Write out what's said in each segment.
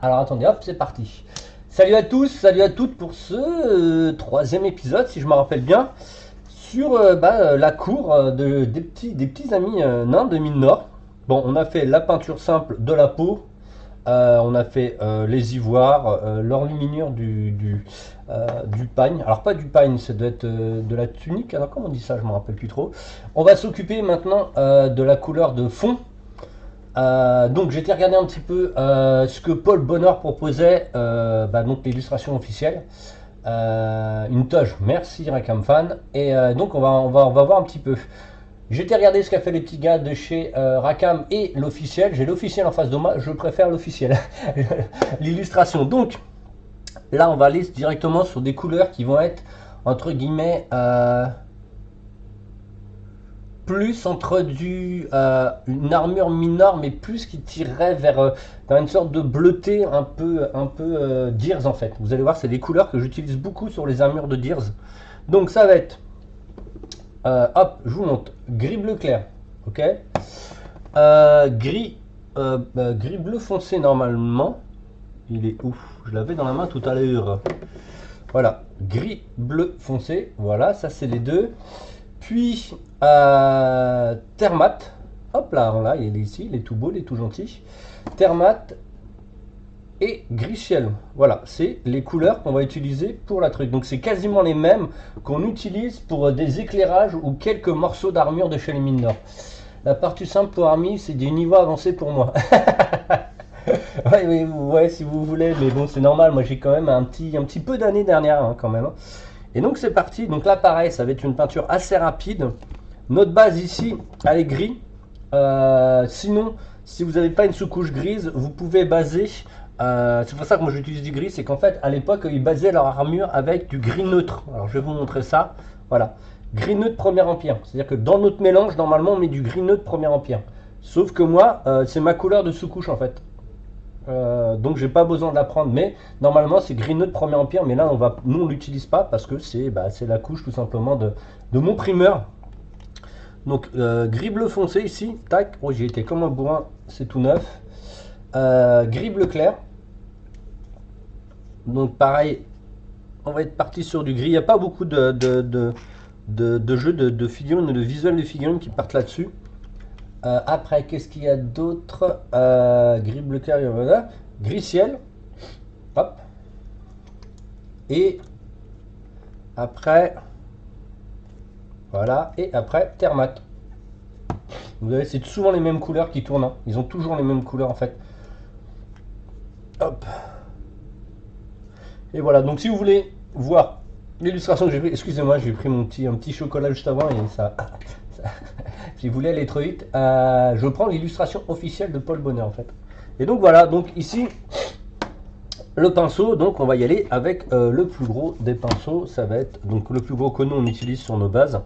Alors attendez, hop, c'est parti. Salut à tous, salut à toutes pour ce troisième épisode, si je me rappelle bien, sur la cour des petits amis nains de Mine Nord. Bon, on a fait la peinture simple de la peau, on a fait les ivoires, l'enluminure du pagne. Alors pas du pagne, ça doit être de la tunique, alors comment on dit ça, je me rappelle plus trop. On va s'occuper maintenant de la couleur de fond. Donc j'ai été regarder un petit peu ce que Paul Bonheur proposait, donc l'illustration officielle. Une toge, merci Rakam Fan. Et donc on va voir un petit peu. J'ai été regarder ce qu'a fait les petits gars de chez Rakam et l'officiel. J'ai l'officiel en face de moi, je préfère l'officiel. L'illustration. Donc là on va aller directement sur des couleurs qui vont être entre guillemets plus entre une armure mineure, mais plus qui tirerait vers une sorte de bleuté un peu Gears en fait. Vous allez voir, c'est des couleurs que j'utilise beaucoup sur les armures de Gears. Donc ça va être, hop, je vous montre, gris bleu clair, ok, gris bleu foncé normalement. Il est ouf, je l'avais dans la main tout à l'heure. Voilà, gris bleu foncé, voilà, ça c'est les deux. Puis Thermat, hop là, il est ici, il est tout beau, il est tout gentil. Thermat et gris ciel. Voilà, c'est les couleurs qu'on va utiliser pour la truc. Donc c'est quasiment les mêmes qu'on utilise pour des éclairages ou quelques morceaux d'armure de chez les mines nord. La partie simple pour Army, c'est des niveaux avancés pour moi. Ouais, si vous voulez, mais bon, c'est normal. Moi, j'ai quand même un petit peu d'années dernière, hein, quand même. Et donc, c'est parti. Donc là, pareil, ça va être une peinture assez rapide. Notre base ici, elle est gris. Sinon, si vous n'avez pas une sous-couche grise, vous pouvez baser. C'est pour ça que moi j'utilise du gris, c'est qu'en fait, à l'époque, ils basaient leur armure avec du gris neutre. Alors, je vais vous montrer ça. Voilà. Gris neutre premier empire. C'est-à-dire que dans notre mélange, normalement, on met du gris neutre premier empire. Sauf que moi, c'est ma couleur de sous-couche en fait. Donc j'ai pas besoin de la prendre, mais normalement c'est gris neutre premier empire, mais là nous on l'utilise pas parce que c'est la couche tout simplement de mon primeur. Donc gris bleu foncé ici, tac, oh j'ai été comme un bourrin, c'est tout neuf. Gris bleu clair, donc pareil, on va être parti sur du gris. Il n'y a pas beaucoup de jeux de figurines, de visuels de figurines qui partent là-dessus. Après, qu'est-ce qu'il y a d'autre? Gris bleu clair, voilà. Gris ciel. Hop. Et après, voilà. Et après, Thermat. Vous voyez, c'est souvent les mêmes couleurs qui tournent, hein. Ils ont toujours les mêmes couleurs en fait. Hop. Et voilà. Donc si vous voulez voir l'illustration que j'ai pris, excusez-moi, j'ai pris un petit chocolat juste avant et ça- si vous voulez aller trop vite, je prends l'illustration officielle de Paul Bonnet en fait. Et donc voilà, donc ici, le pinceau, donc on va y aller avec le plus gros des pinceaux, ça va être, donc le plus gros que nous on utilise sur nos bases,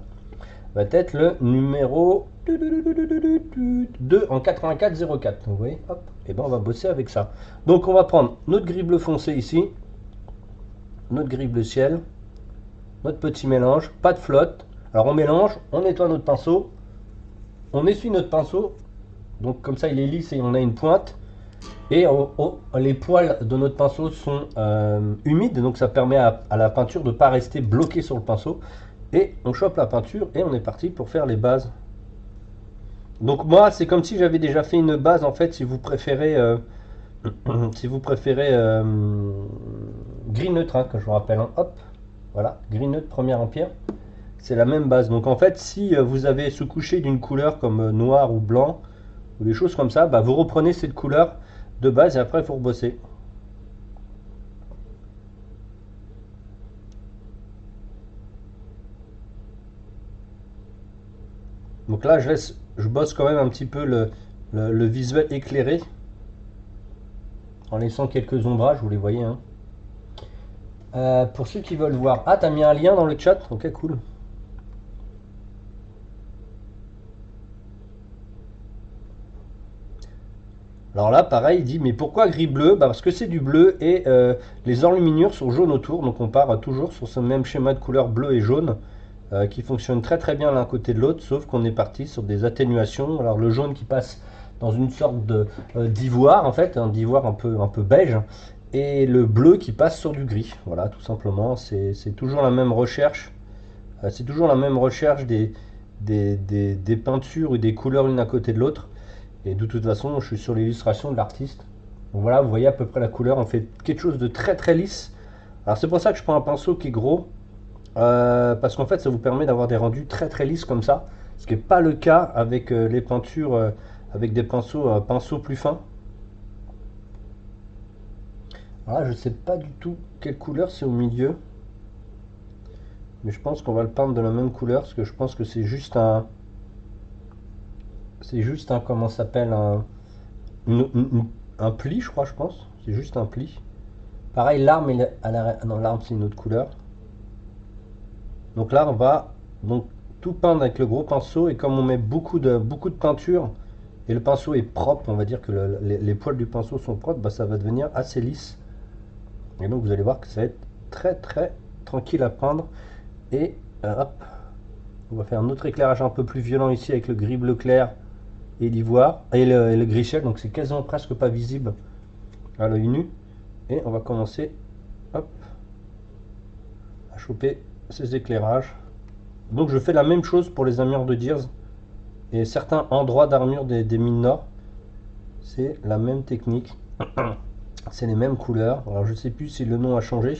va être le numéro 2 en 8404. Vous voyez, hop, et ben on va bosser avec ça. Donc on va prendre notre gris bleu foncé ici, notre gris bleu ciel, notre petit mélange, pas de flotte. Alors on mélange, on nettoie notre pinceau, on essuie notre pinceau, donc comme ça il est lisse et on a une pointe. Et les poils de notre pinceau sont humides, donc ça permet à la peinture de ne pas rester bloquée sur le pinceau. Et on chope la peinture et on est parti pour faire les bases. Donc moi, c'est comme si j'avais déjà fait une base en fait, si vous préférez, si vous préférez gris neutre, hein, que je vous rappelle. Hein. Hop, voilà, gris neutre premier empire. C'est la même base. Donc en fait, si vous avez sous-couché d'une couleur comme noir ou blanc, ou des choses comme ça, bah, vous reprenez cette couleur de base et après il faut rebosser. Donc là je bosse quand même un petit peu le visuel éclairé en laissant quelques ombrages, vous les voyez. Hein. Pour ceux qui veulent voir, ah t'as mis un lien dans le chat, ok cool. Alors là, pareil, il dit, mais pourquoi gris-bleu? Bah parce que c'est du bleu et les enluminures sont jaunes autour. Donc on part toujours sur ce même schéma de couleur bleu et jaune qui fonctionne très très bien l'un côté de l'autre, sauf qu'on est parti sur des atténuations. Alors le jaune qui passe dans une sorte d'ivoire en fait, d'ivoire un peu beige, et le bleu qui passe sur du gris. Voilà, tout simplement, c'est toujours la même recherche. C'est toujours la même recherche des peintures ou des couleurs l'une à côté de l'autre. Et de toute façon, je suis sur l'illustration de l'artiste. Donc voilà, vous voyez à peu près la couleur. On fait quelque chose de très très lisse. Alors c'est pour ça que je prends un pinceau qui est gros. Parce qu'en fait, ça vous permet d'avoir des rendus très très lisses comme ça. Ce qui n'est pas le cas avec les peintures avec des pinceaux plus fins. Voilà, je ne sais pas du tout quelle couleur c'est au milieu. Mais je pense qu'on va le peindre de la même couleur. Parce que je pense que c'est juste un... C'est juste un... Comment ça s'appelle un pli, je crois, je pense. C'est juste un pli. Pareil, l'arme, non, l'arme, c'est une autre couleur. Donc là, on va donc tout peindre avec le gros pinceau. Et comme on met beaucoup de peinture, et le pinceau est propre, on va dire que les poils du pinceau sont propres, bah, ça va devenir assez lisse. Et donc, vous allez voir que ça va être très, très tranquille à peindre. Et hop, on va faire un autre éclairage un peu plus violent ici avec le gris bleu clair et l'ivoire et le gris ciel, donc c'est quasiment presque pas visible à l'œil nu. Et on va commencer hop, à choper ces éclairages. Donc je fais la même chose pour les armures de Gears et certains endroits d'armure des mines nord. C'est la même technique, c'est les mêmes couleurs. Alors je sais plus si le nom a changé,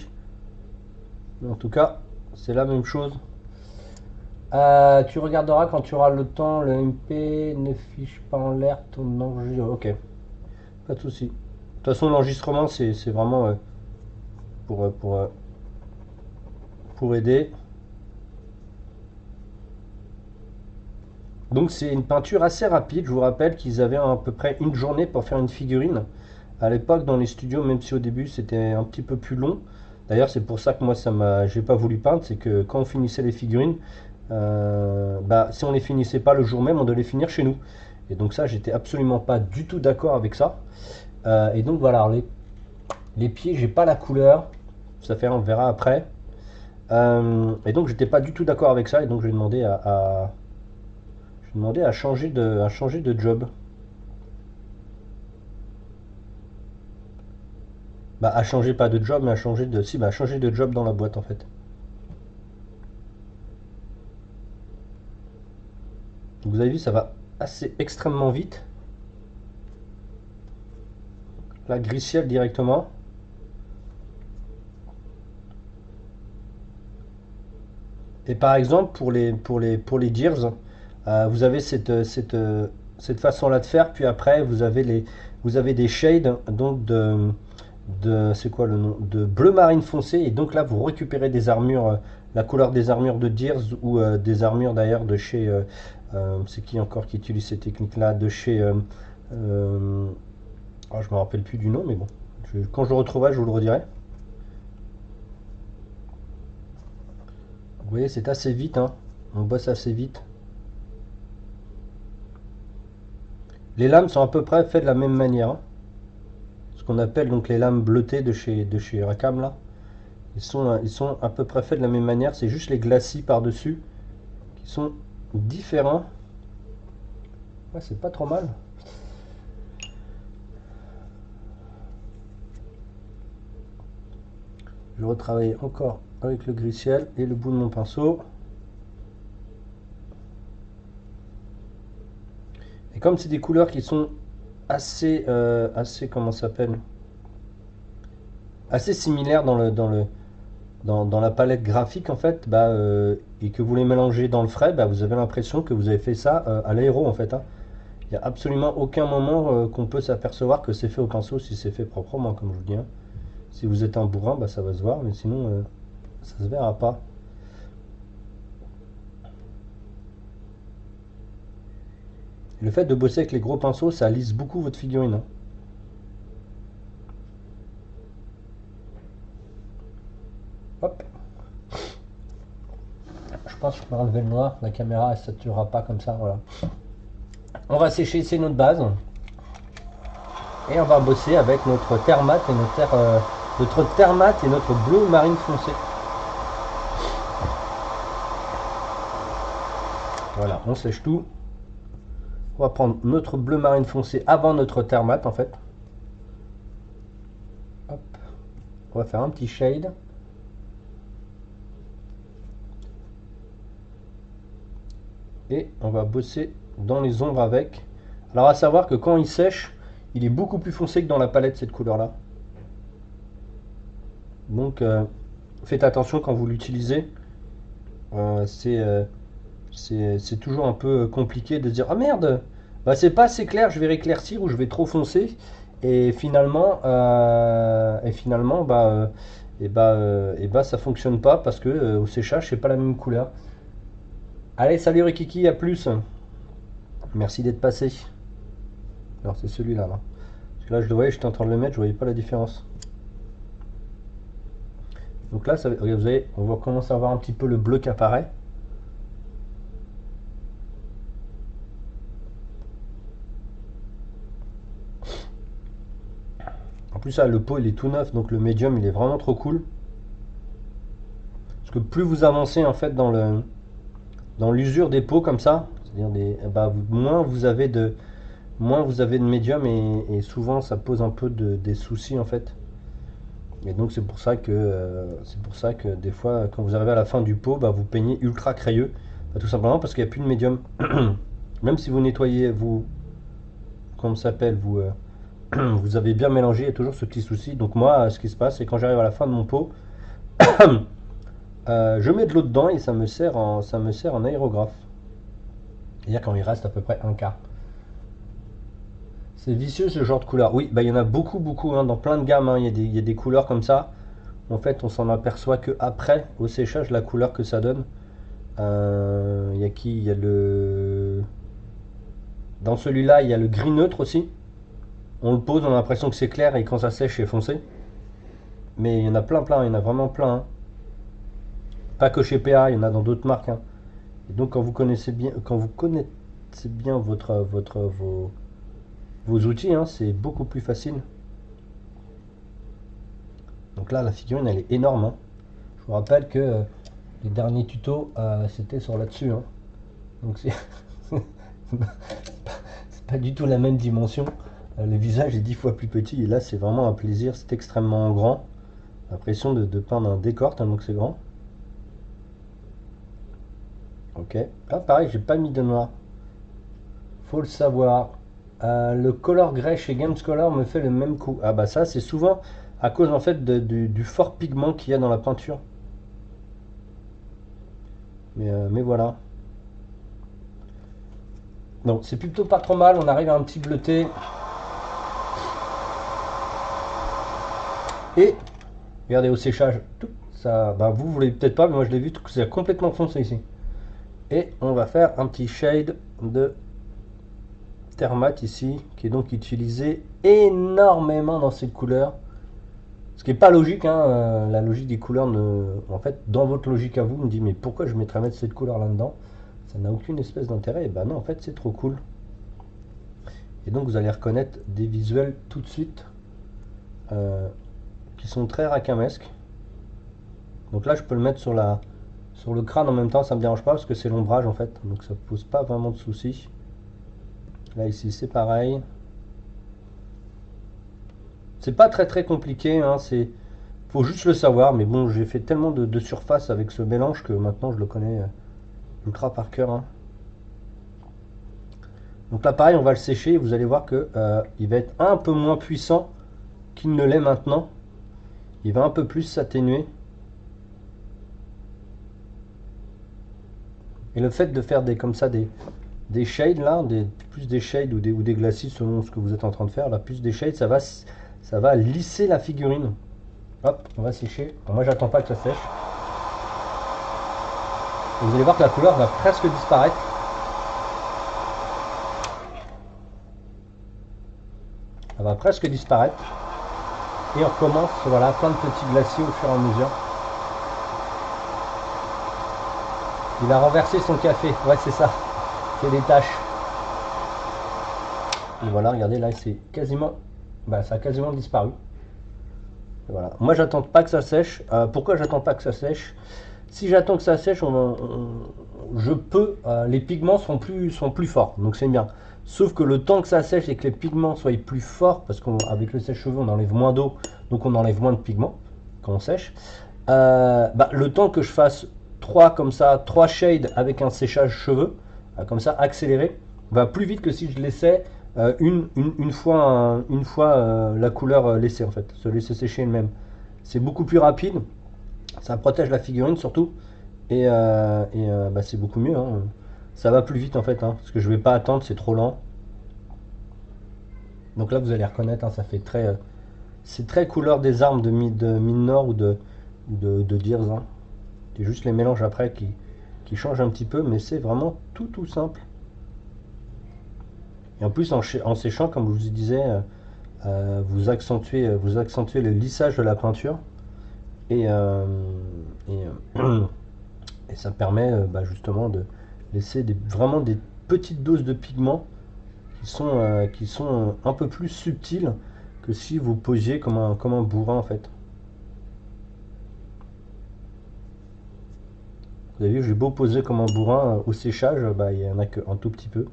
mais en tout cas c'est la même chose. Tu regarderas quand tu auras le temps, le MP ne fiche pas en l'air ton enregistrement. Ok, pas de souci. De toute façon, l'enregistrement, c'est vraiment pour, pour aider. Donc c'est une peinture assez rapide. Je vous rappelle qu'ils avaient à peu près une journée pour faire une figurine. À l'époque, dans les studios, même si au début c'était un petit peu plus long. D'ailleurs, c'est pour ça que moi, j'ai pas voulu peindre. C'est que quand on finissait les figurines, bah, si on les finissait pas le jour même, on devait les finir chez nous. Et donc ça, j'étais absolument pas du tout d'accord avec ça. Et donc voilà, les pieds, j'ai pas la couleur. Ça fait, on verra après. Et donc j'étais pas du tout d'accord avec ça. Et donc j'ai demandé à changer de job. Bah à changer pas de job, mais à changer de, si, bah, à changer de job dans la boîte en fait. Donc, vous avez vu, ça va assez extrêmement vite. La gris ciel directement. Et par exemple, pour les Gears, vous avez cette façon-là de faire, puis après, vous avez des shades, donc c'est quoi le nom? De bleu marine foncé, et donc là, vous récupérez des armures, la couleur des armures de Gears, ou des armures d'ailleurs de chez, c'est qui encore qui utilise ces techniques-là, de chez, oh, je me rappelle plus du nom, mais bon, quand je le retrouverai, je vous le redirai. Vous voyez, c'est assez vite, hein. On bosse assez vite. Les lames sont à peu près faites de la même manière, hein. Ce qu'on appelle donc les lames bleutées de chez Racam là. Ils sont à peu près faits de la même manière. C'est juste les glacis par-dessus qui sont différents. Ouais, c'est pas trop mal. Je vais retravailler encore avec le gris ciel et le bout de mon pinceau. Et comme c'est des couleurs qui sont assez comment ça s'appelle, assez similaires dans la palette graphique en fait, bah, et que vous les mélangez dans le frais, bah, vous avez l'impression que vous avez fait ça à l'aéro en fait, hein. Il n'y a absolument aucun moment qu'on peut s'apercevoir que c'est fait au pinceau si c'est fait proprement, comme je vous dis, hein. Si vous êtes un bourrin, bah, ça va se voir, mais sinon ça se verra pas. Le fait de bosser avec les gros pinceaux, ça lisse beaucoup votre figurine, hein. Hop. Je pense que je peux enlever le noir. La caméra, elle ne saturera pas comme ça. Voilà. On va sécher, c'est notre base. Et on va bosser avec notre thermate et notre bleu marine foncé. Voilà, on sèche tout. On va prendre notre bleu marine foncé avant notre terre mat en fait. Hop. On va faire un petit shade. Et on va bosser dans les ombres avec. Alors à savoir que quand il sèche, il est beaucoup plus foncé que dans la palette cette couleur là. Donc faites attention quand vous l'utilisez. C'est toujours un peu compliqué de se dire ah merde, bah, c'est pas assez clair, je vais rééclaircir ou je vais trop foncer. Et finalement, ça fonctionne pas parce que au séchage c'est pas la même couleur. Allez, salut Rikiki, à plus. Merci d'être passé. Alors c'est celui-là là. Parce que là je le voyais, j'étais en train de le mettre, je voyais pas la différence. Donc là, regardez, vous voyez, on va commencer à voir un petit peu le bleu qui apparaît. En plus, là, le pot il est tout neuf, donc le médium il est vraiment trop cool. Parce que plus vous avancez en fait dans l'usure des pots comme ça, c'est-à-dire moins vous avez de médium et souvent ça pose un peu des soucis en fait. Et donc c'est pour ça que des fois quand vous arrivez à la fin du pot, bah, vous peignez ultra crayeux, bah, tout simplement parce qu'il n'y a plus de médium. Même si vous nettoyez, comment ça s'appelle, vous avez bien mélangé, il y a toujours ce petit souci. Donc moi, ce qui se passe, c'est quand j'arrive à la fin de mon pot, je mets de l'eau dedans et ça me sert en aérographe. C'est-à-dire quand il reste à peu près un quart. C'est vicieux ce genre de couleur. Oui, bah, il y en a beaucoup, hein, dans plein de gammes. Hein, il y a des couleurs comme ça. En fait, on s'en aperçoit que après, au séchage, la couleur que ça donne. Il y a qui? Il y a le. Dans celui-là, il y a le gris neutre aussi. On le pose, on a l'impression que c'est clair et quand ça sèche, c'est foncé. Mais il y en a plein, il y en a vraiment plein. Hein. Pas que chez PA, il y en a dans d'autres marques. Hein. Et donc, quand vous connaissez bien vos outils, hein, c'est beaucoup plus facile. Donc là, la figurine, elle est énorme. Hein. Je vous rappelle que les derniers tutos, c'était sur là-dessus. Hein. Donc c'est pas du tout la même dimension. Le visage est 10 fois plus petit et là, c'est vraiment un plaisir. C'est extrêmement grand. L'impression de peindre un décor tellement que c'est grand. Ok. Ah, pareil, j'ai pas mis de noir. Faut le savoir. Le color grey chez Games Color me fait le même coup. Ah bah ça, c'est souvent à cause en fait du fort pigment qu'il y a dans la peinture. Mais voilà. Donc c'est plutôt pas trop mal, on arrive à un petit bleuté. Et regardez au séchage, tout ça, bah vous voulez peut-être pas, mais moi je l'ai vu, c'est complètement foncé ici. Et on va faire un petit shade de terre mat ici, qui est donc utilisé énormément dans cette couleur. Ce qui n'est pas logique, hein, la logique des couleurs, en fait, dans votre logique à vous, me dit mais pourquoi je mettrais mettre cette couleur là-dedans? Ça n'a aucune espèce d'intérêt. Et ben non, en fait, c'est trop cool. Et donc vous allez reconnaître des visuels tout de suite qui sont très racamesques. Donc là, je peux le mettre sur le crâne en même temps, ça me dérange pas parce que c'est l'ombrage en fait, donc ça pose pas vraiment de soucis. Là ici, c'est pareil. C'est pas très compliqué, hein, faut juste le savoir, mais bon, j'ai fait tellement de surface avec ce mélange que maintenant je le connais ultra par cœur. Hein. Donc là, pareil, on va le sécher et vous allez voir que il va être un peu moins puissant qu'il ne l'est maintenant. Il va un peu plus s'atténuer. Et le fait de faire comme ça des shades là, plus des shades ou des glacis selon ce que vous êtes en train de faire, là, plus des shades, ça va lisser la figurine. Hop, on va sécher. Alors moi, j'attends pas que ça sèche. Et vous allez voir que la couleur va presque disparaître. Elle va presque disparaître. Et on recommence, voilà, plein de petits glaciers au fur et à mesure. Il a renversé son café. Ouais, c'est ça. C'est des taches. Et voilà, regardez, là, c'est quasiment... Bah, ça a quasiment disparu. Et voilà. Moi, j'attends pas que ça sèche. Pourquoi j'attends pas que ça sèche? Si j'attends que ça sèche, je peux... les pigments sont plus forts. Donc, c'est bien. Sauf que le temps que ça sèche et que les pigments soient plus forts, parce qu'avec le sèche-cheveux on enlève moins d'eau, donc on enlève moins de pigments quand on sèche. Le temps que je fasse 3 comme ça, 3 shades avec un séchage cheveux, comme ça accéléré, va plus vite que si je laissais une fois la couleur laissée en fait, se laisser sécher elle-même. C'est beaucoup plus rapide, ça protège la figurine surtout, et c'est beaucoup mieux, hein. Ça va plus vite en fait, hein, parce que je vais pas attendre, c'est trop lent. Donc là vous allez reconnaître, hein, ça fait très, c'est très couleur des armes de Mid-Nord ou de Dirs, hein. C'est juste les mélanges après qui changent un petit peu, mais c'est vraiment tout simple. Et en plus en séchant, comme je vous disais, vous accentuez le lissage de la peinture et, euh, et, euh, et ça permet justement de laisser vraiment des petites doses de pigments qui sont un peu plus subtiles que si vous posiez comme un bourrin en fait. Vous avez vu, j'ai beau poser comme un bourrin au séchage, il n'y en a qu'un tout petit peu.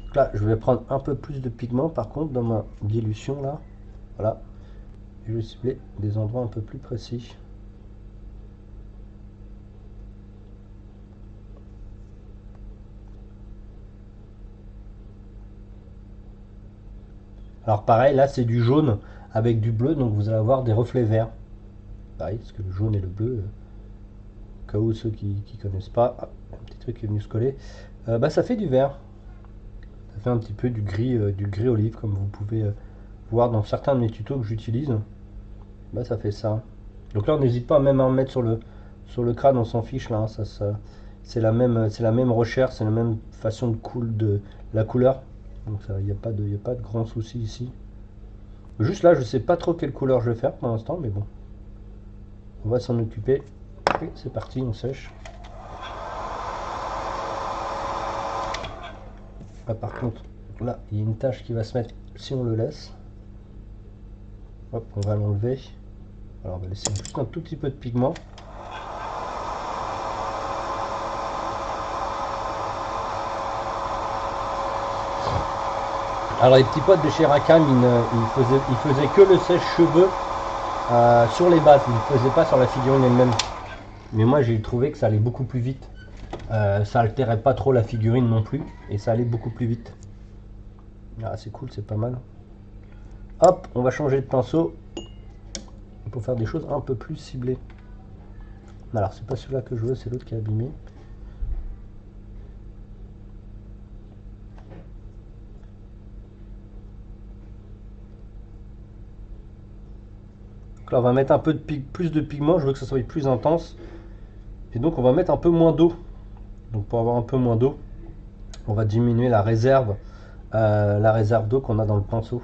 Donc là, je vais prendre un peu plus de pigment par contre dans ma dilution là. Voilà. Et je vais cibler des endroits un peu plus précis. Alors pareil, là c'est du jaune avec du bleu, donc vous allez avoir des reflets verts. Pareil, parce que le jaune et le bleu, au cas où ceux qui connaissent pas, un petit truc qui est venu se coller, ça fait du vert. Ça fait un petit peu du gris olive, comme vous pouvez voir dans certains de mes tutos que j'utilise. Ça fait ça. Donc là, on n'hésite pas même à en mettre sur le crâne, on s'en fiche là, hein, c'est la même recherche, c'est la même façon de la couleur. Donc il n'y a pas de grand souci ici. Juste là, je sais pas trop quelle couleur je vais faire pour l'instant, mais bon. On va s'en occuper. Et c'est parti, on sèche. Par contre, là, il y a une tache qui va se mettre si on le laisse. Hop, on va l'enlever. Alors, on va laisser juste un tout petit peu de pigment. Alors, les petits potes de chez Rackham, ils faisaient que le sèche-cheveux sur les bases. Ils ne faisaient pas sur la figurine elle-même. Mais moi, j'ai trouvé que ça allait beaucoup plus vite. Ça altérait pas trop la figurine non plus. Et ça allait beaucoup plus vite. Ah, c'est cool, c'est pas mal. Hop, on va changer de pinceau pour faire des choses un peu plus ciblées. Alors, c'est pas celui-là que je veux, c'est l'autre qui est abîmé. Donc là, on va mettre un peu plus de pigment, je veux que ça soit plus intense. Et donc, on va mettre un peu moins d'eau. Donc, pour avoir un peu moins d'eau, on va diminuer la réserve d'eau qu'on a dans le pinceau.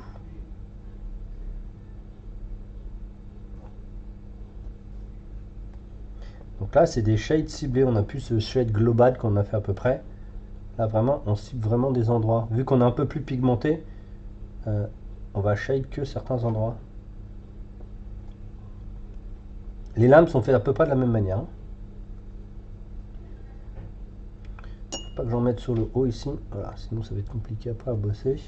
Donc là, c'est des shades ciblés. On a plus ce shade global qu'on a fait à peu près. Là, vraiment, on cible vraiment des endroits. Vu qu'on est un peu plus pigmenté, on va shade que certains endroits. Les lames sont faites à peu près de la même manière. Faut pas que j'en mette sur le haut ici. Voilà, sinon ça va être compliqué après à bosser.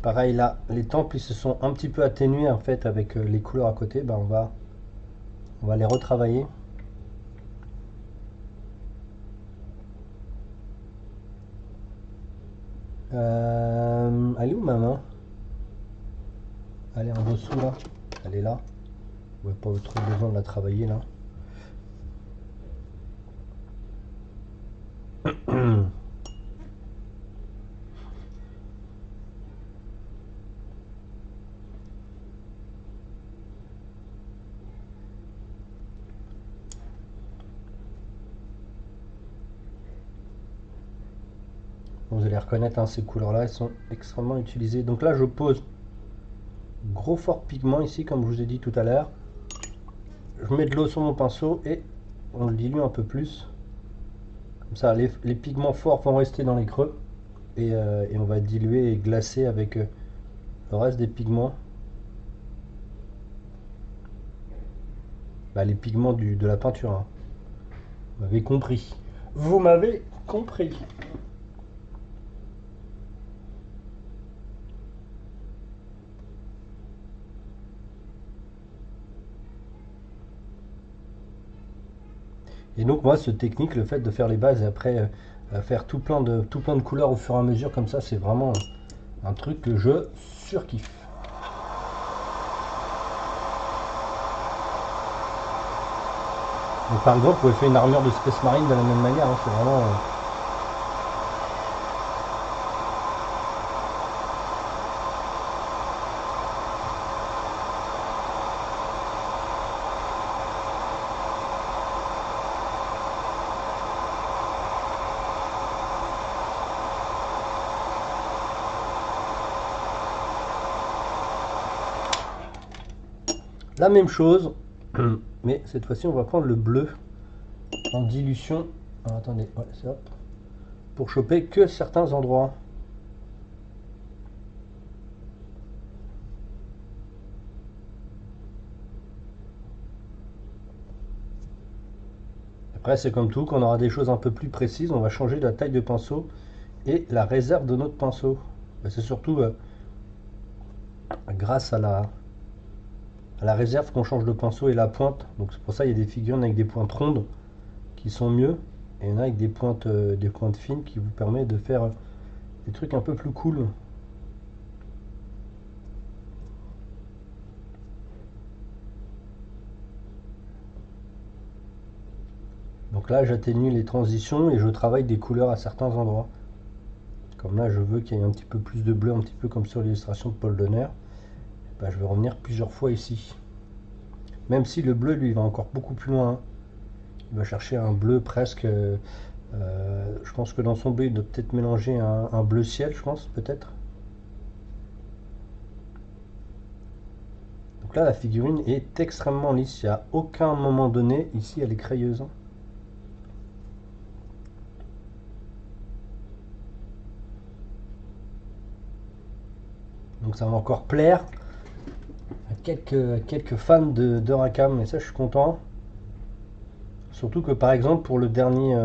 Pareil là, les temples ils se sont un petit peu atténués en fait avec les couleurs à côté. On va les retravailler. Elle est où ma main? Elle est en dessous là. Elle est là. On va pas trop besoin de la travailler là. Vous allez reconnaître, hein, ces couleurs là, elles sont extrêmement utilisées. Donc là je pose gros fort pigment ici comme je vous ai dit tout à l'heure. Je mets de l'eau sur mon pinceau et on le dilue un peu plus. Comme ça, les pigments forts vont rester dans les creux. Et on va diluer et glacer avec le reste des pigments. Bah, les pigments de la peinture, hein. Vous m'avez compris. Vous m'avez compris. Et donc moi, cette technique, le fait de faire les bases et après faire tout plein de couleurs au fur et à mesure comme ça, c'est vraiment un truc que je surkiffe. Donc par exemple, vous pouvez faire une armure de Space Marine de la même manière, hein, c'est vraiment... la même chose, mais cette fois-ci, on va prendre le bleu en dilution. Alors, attendez, ouais, c'est hop. Pour choper que certains endroits. Après, c'est comme tout, quand on aura des choses un peu plus précises, on va changer la taille de pinceau et la réserve de notre pinceau. Ben, c'est surtout grâce à la réserve qu'on change le pinceau et la pointe. Donc c'est pour ça qu'il y a des figurines avec des pointes rondes qui sont mieux. Et il y en a avec des pointes fines qui vous permettent de faire des trucs un peu plus cool. Donc là, j'atténue les transitions et je travaille des couleurs à certains endroits. Comme là, je veux qu'il y ait un petit peu plus de bleu, un petit peu comme sur l'illustration de Paul Donner. Ben, je vais revenir plusieurs fois ici. Même si le bleu, lui, va encore beaucoup plus loin, hein. Il va chercher un bleu presque... je pense que dans son bleu, il doit peut-être mélanger un bleu ciel, je pense, peut-être. Donc là, la figurine est extrêmement lisse. Il n'y a aucun moment donné, ici, elle est crayeuse, hein. Donc ça va encore plaire à quelques fans de Rackham. Et ça, je suis content. Surtout que par exemple pour le dernier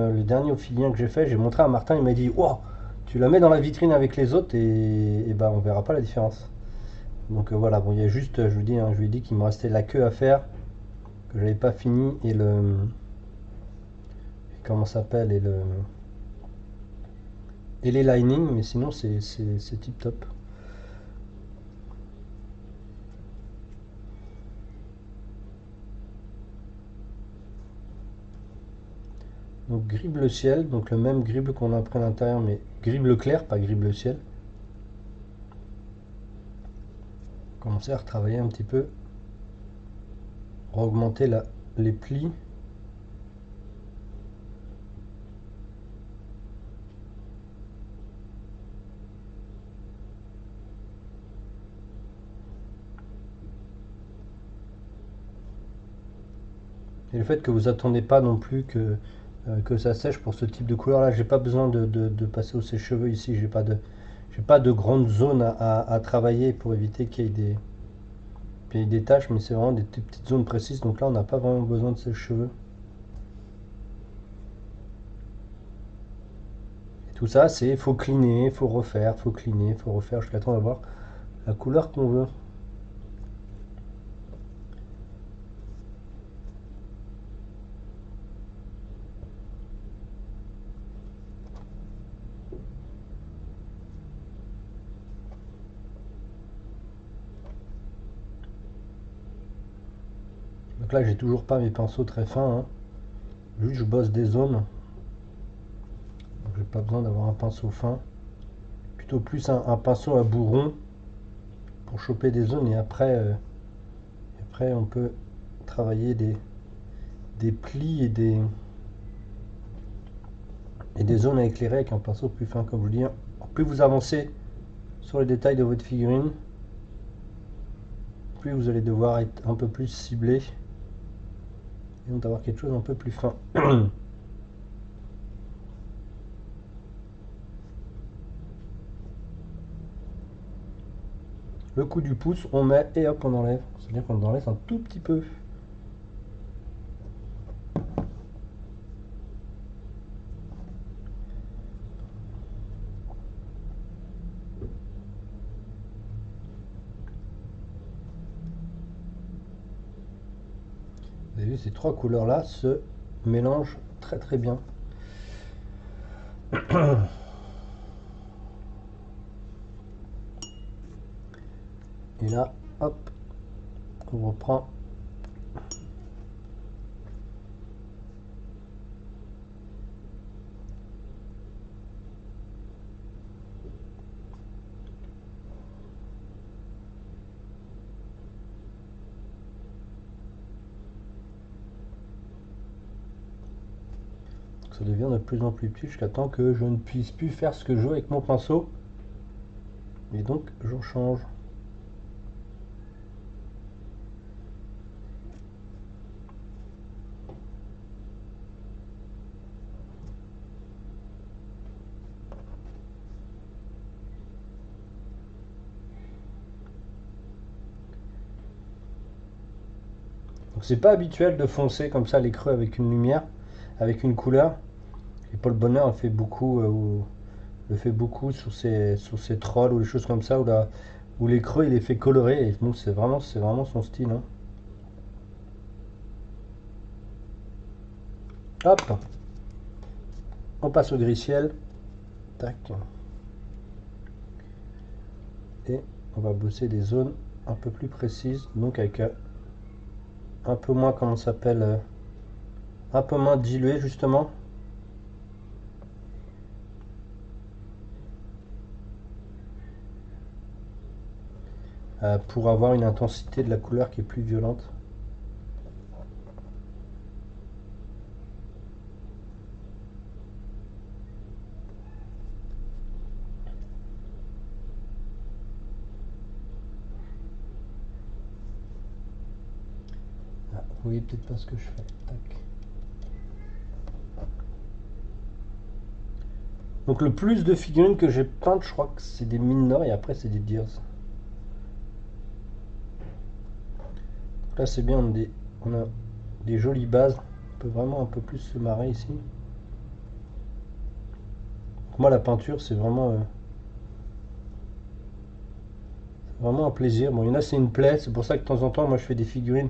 ophilien que j'ai fait, j'ai montré à Martin, il m'a dit wow, tu la mets dans la vitrine avec les autres et bah on verra pas la différence. Donc voilà, bon il y a juste, je vous dis, hein, je lui ai dit qu'il me restait la queue à faire, que j'avais pas fini et comment ça s'appelle et les linings, mais sinon c'est tip top. Donc gris bleu ciel, donc le même gris bleu qu'on a pris à l'intérieur, mais gris bleu clair, pas gris bleu ciel. Commencer à retravailler un petit peu, augmenter les plis. Et le fait que vous attendez pas non plus que ça sèche pour ce type de couleur là, j'ai pas besoin de passer au sèche-cheveux ici, j'ai pas de grande zone à travailler pour éviter qu'il y ait des taches, mais c'est vraiment des petites zones précises, donc là on n'a pas vraiment besoin de sèche-cheveux. Et tout ça, c'est faut cleaner, faut refaire, faut cleaner, faut refaire jusqu'à temps d'avoir la couleur qu'on veut. Donc là j'ai toujours pas mes pinceaux très fins, hein. Juste je bosse des zones, donc j'ai pas besoin d'avoir un pinceau fin. Plutôt plus un pinceau à bout rond pour choper des zones et après on peut travailler des plis et des zones à éclairer avec un pinceau plus fin, comme je vous dis. Plus vous avancez sur les détails de votre figurine, plus vous allez devoir être un peu plus ciblé Et donc d'avoir quelque chose un peu plus fin. Le coup du pouce, on met et hop, on enlève. C'est-à-dire qu'on en laisse un tout petit peu. Vous avez vu, ces trois couleurs-là se mélangent très très bien. Et là, hop, on reprend. Ça devient de plus en plus petit jusqu'à temps que je ne puisse plus faire ce que je veux avec mon pinceau. Et donc, je change. Donc c'est pas habituel de foncer comme ça les creux avec une lumière, avec une couleur. Et Paul Bonheur le fait beaucoup sur ses trolls ou des choses comme ça, où les creux il les fait colorer. Et bon, c'est vraiment son style, hein. Hop, on passe au gris ciel. Tac. Et on va bosser des zones un peu plus précises, donc avec un peu moins, comment ça s'appelle, un peu moins dilué justement. Pour avoir une intensité de la couleur qui est plus violente. Ah, vous voyez peut-être pas ce que je fais. Tac. Donc le plus de figurines que j'ai peintes, je crois que c'est des Minor et après c'est des Deers. Là c'est bien, on a des jolies bases. On peut vraiment un peu plus se marrer ici. Donc moi la peinture c'est vraiment un plaisir. Bon, il y en a c'est une plaie, c'est pour ça que de temps en temps moi je fais des figurines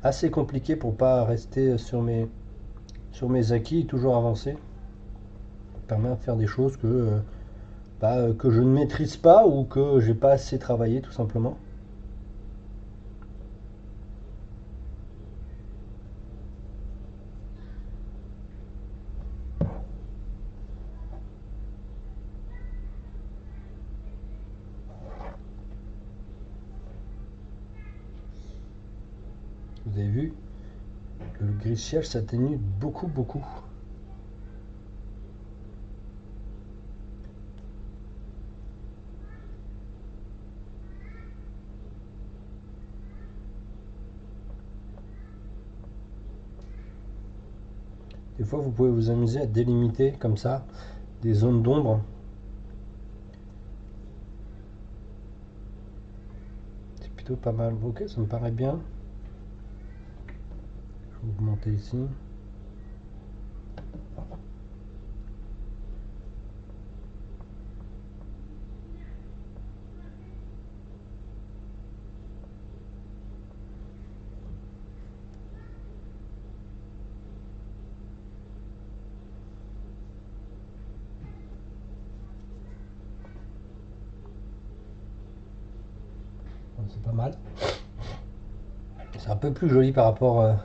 assez compliquées pour pas rester sur mes acquis et toujours avancer. Ça permet de faire des choses que je ne maîtrise pas ou que j'ai pas assez travaillé tout simplement. Vous avez vu, le gris ciel s'atténue beaucoup beaucoup. Des fois, vous pouvez vous amuser à délimiter comme ça des zones d'ombre. C'est plutôt pas mal. Ok, ça me paraît bien. Je vais augmenter ici. C'est pas mal. C'est un peu plus joli par rapport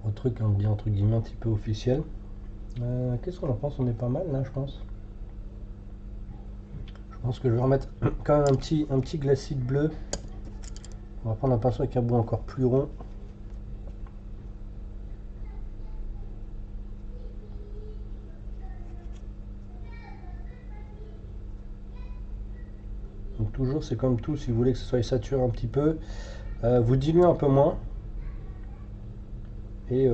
au truc, on dit entre guillemets, un petit peu officiel. Qu'est-ce qu'on en pense? On est pas mal là, je pense. Je pense que je vais remettre quand même un petit glacide bleu. On va prendre un pinceau avec un bout encore plus rond. Donc toujours, c'est comme tout, si vous voulez que ce soit saturé un petit peu, vous diluez un peu moins. et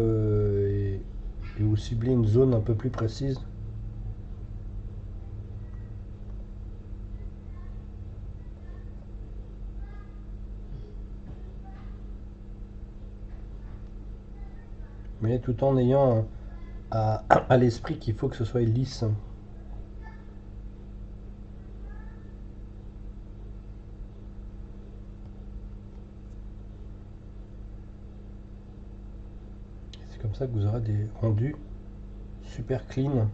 ou cibler une zone un peu plus précise. Mais tout en ayant à l'esprit qu'il faut que ce soit lisse. C'est comme ça que vous aurez des rendus super clean.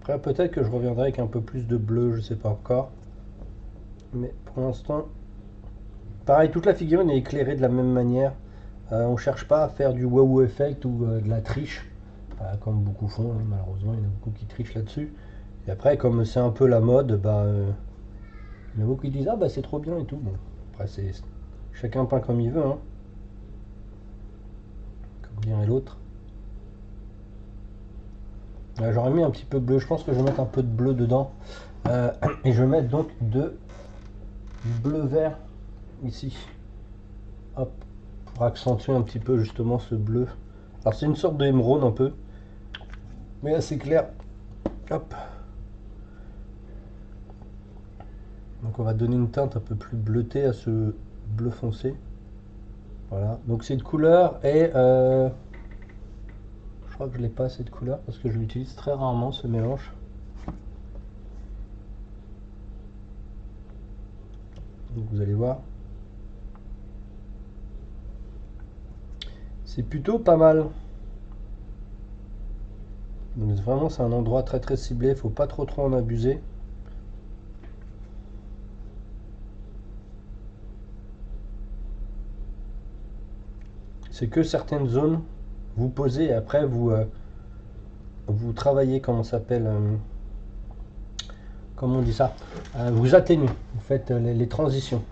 Après, peut-être que je reviendrai avec un peu plus de bleu, je sais pas encore. Mais pour l'instant, pareil, toute la figurine est éclairée de la même manière. On cherche pas à faire du wow effect ou de la triche, comme beaucoup font, hein, malheureusement, il y en a beaucoup qui trichent là-dessus. Et après, comme c'est un peu la mode, il y en a beaucoup qui disent ah bah c'est trop bien et tout. Bon, après c'est chacun peint comme il veut, hein, comme dirait l'autre. J'aurais mis un petit peu de bleu, je pense que je vais mettre un peu de bleu dedans. Et je vais mettre donc de bleu vert ici. Hop, pour accentuer un petit peu justement ce bleu. Alors c'est une sorte de émeraude un peu, mais assez clair. Hop. Donc on va donner une teinte un peu plus bleutée à ce bleu foncé. Voilà, donc cette couleur est... je crois que je l'ai pas cette couleur parce que je l'utilise très rarement ce mélange. Donc vous allez voir. C'est plutôt pas mal. Donc vraiment c'est un endroit très très ciblé, il faut pas trop en abuser. C'est que certaines zones, vous posez et après vous travaillez, comment ça s'appelle, comment on dit ça, vous atténuez, vous faites les transitions.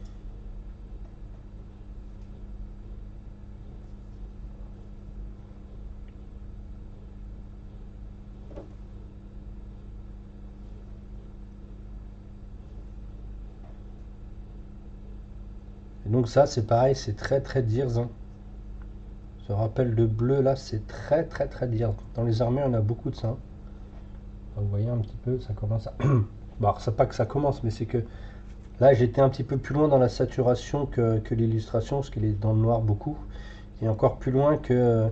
Et donc ça c'est pareil, c'est très très Dirs, hein. Ce rappel de bleu là, c'est très très très Dirs. Dans les armées, on a beaucoup de ça, hein. Vous voyez un petit peu, ça commence à... Bon, c'est pas que ça commence, mais c'est que là, j'étais un petit peu plus loin dans la saturation que l'illustration, parce qu'elle est dans le noir beaucoup, et encore plus loin que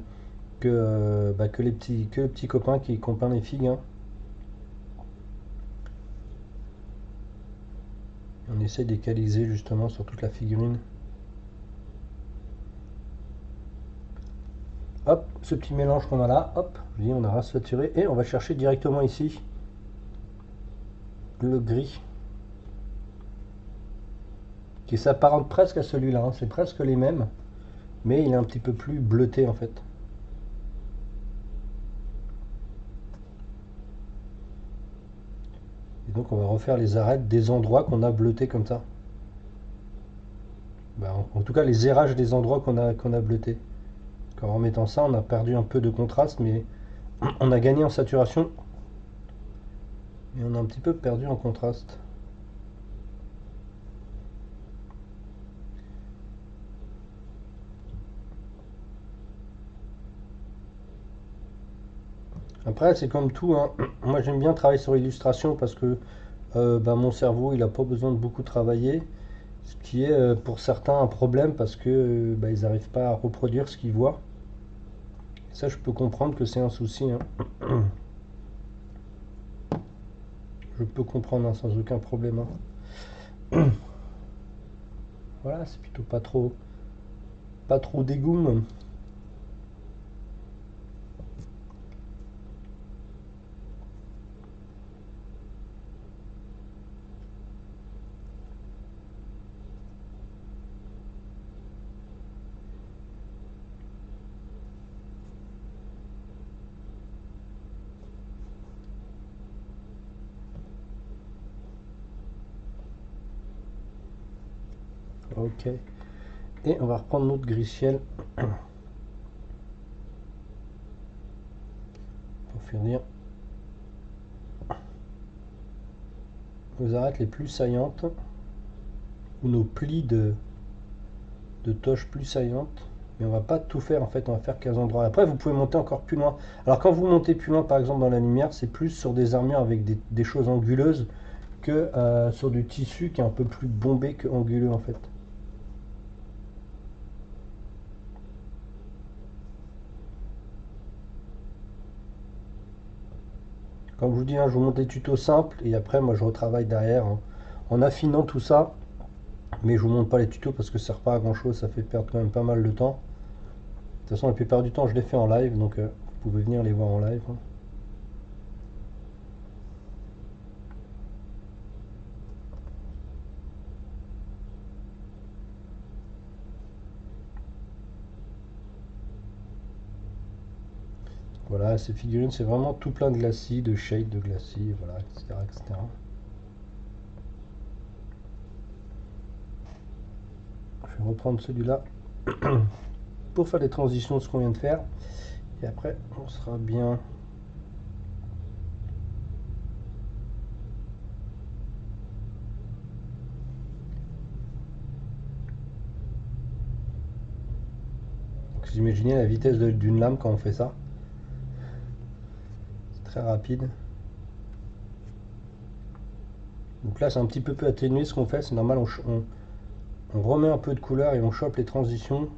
les petits copains qui ont peint les figues, hein. On essaie d'égaliser justement sur toute la figurine. Hop, ce petit mélange qu'on a là, hop, je dis on a rasaturé, et on va chercher directement ici le gris, qui s'apparente presque à celui-là, hein. C'est presque les mêmes, mais il est un petit peu plus bleuté en fait. Et donc on va refaire les arêtes des endroits qu'on a bleutés comme ça. En tout cas les errages des endroits qu'on a bleutés. En remettant ça, on a perdu un peu de contraste, mais on a gagné en saturation. Et on a un petit peu perdu en contraste. Après, c'est comme tout, hein. Moi, j'aime bien travailler sur l'illustration parce que mon cerveau, il n'a pas besoin de beaucoup travailler. Ce qui est pour certains un problème parce que ils n'arrivent pas à reproduire ce qu'ils voient. Ça, je peux comprendre que c'est un souci, hein. Je peux comprendre, hein, sans aucun problème, hein. Voilà, c'est plutôt pas trop dégoût. Ok. Et on va reprendre notre gris ciel. faire dire, nos arêtes les plus saillantes, ou nos plis de toche plus saillantes. Mais on va pas tout faire en fait, on va faire 15 endroits. Après vous pouvez monter encore plus loin. Alors quand vous montez plus loin par exemple dans la lumière, c'est plus sur des armures avec des choses anguleuses que sur du tissu qui est un peu plus bombé que anguleux en fait. Comme je vous dis, hein, je vous montre des tutos simples et après moi je retravaille derrière hein, en affinant tout ça. Mais je vous montre pas les tutos parce que ça sert pas à grand chose, ça fait perdre quand même pas mal de temps. De toute façon la plupart du temps je les fais en live, donc vous pouvez venir les voir en live, hein. Voilà, ces figurines c'est vraiment tout plein de glacis, de shades de glacis, voilà, etc., etc. Je vais reprendre celui-là pour faire les transitions de ce qu'on vient de faire. Et après, on sera bien. Donc, vous imaginez la vitesse d'une lame quand on fait ça. C'est très rapide. Donc là, c'est un petit peu atténué ce qu'on fait. C'est normal, on remet un peu de couleur et on chope les transitions.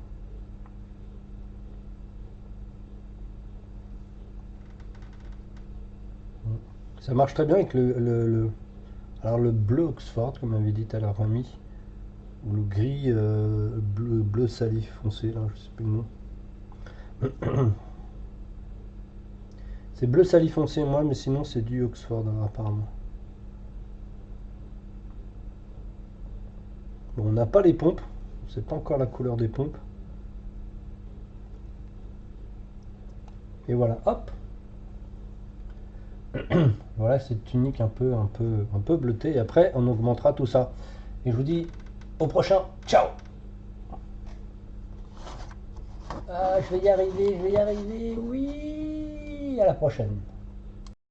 Ça marche très bien avec alors le bleu Oxford, comme on avait dit tout à l'heure, Rami, ou le gris bleu salif foncé, là, je sais plus le nom. C'est bleu salif foncé, moi, mais sinon c'est du Oxford, hein, apparemment. Bon, on n'a pas les pompes, c'est pas encore la couleur des pompes. Et voilà, hop. Voilà cette tunique un peu bleutée. Et après, on augmentera tout ça. Et je vous dis au prochain. Ciao. Ah, je vais y arriver, je vais y arriver. Oui, à la prochaine.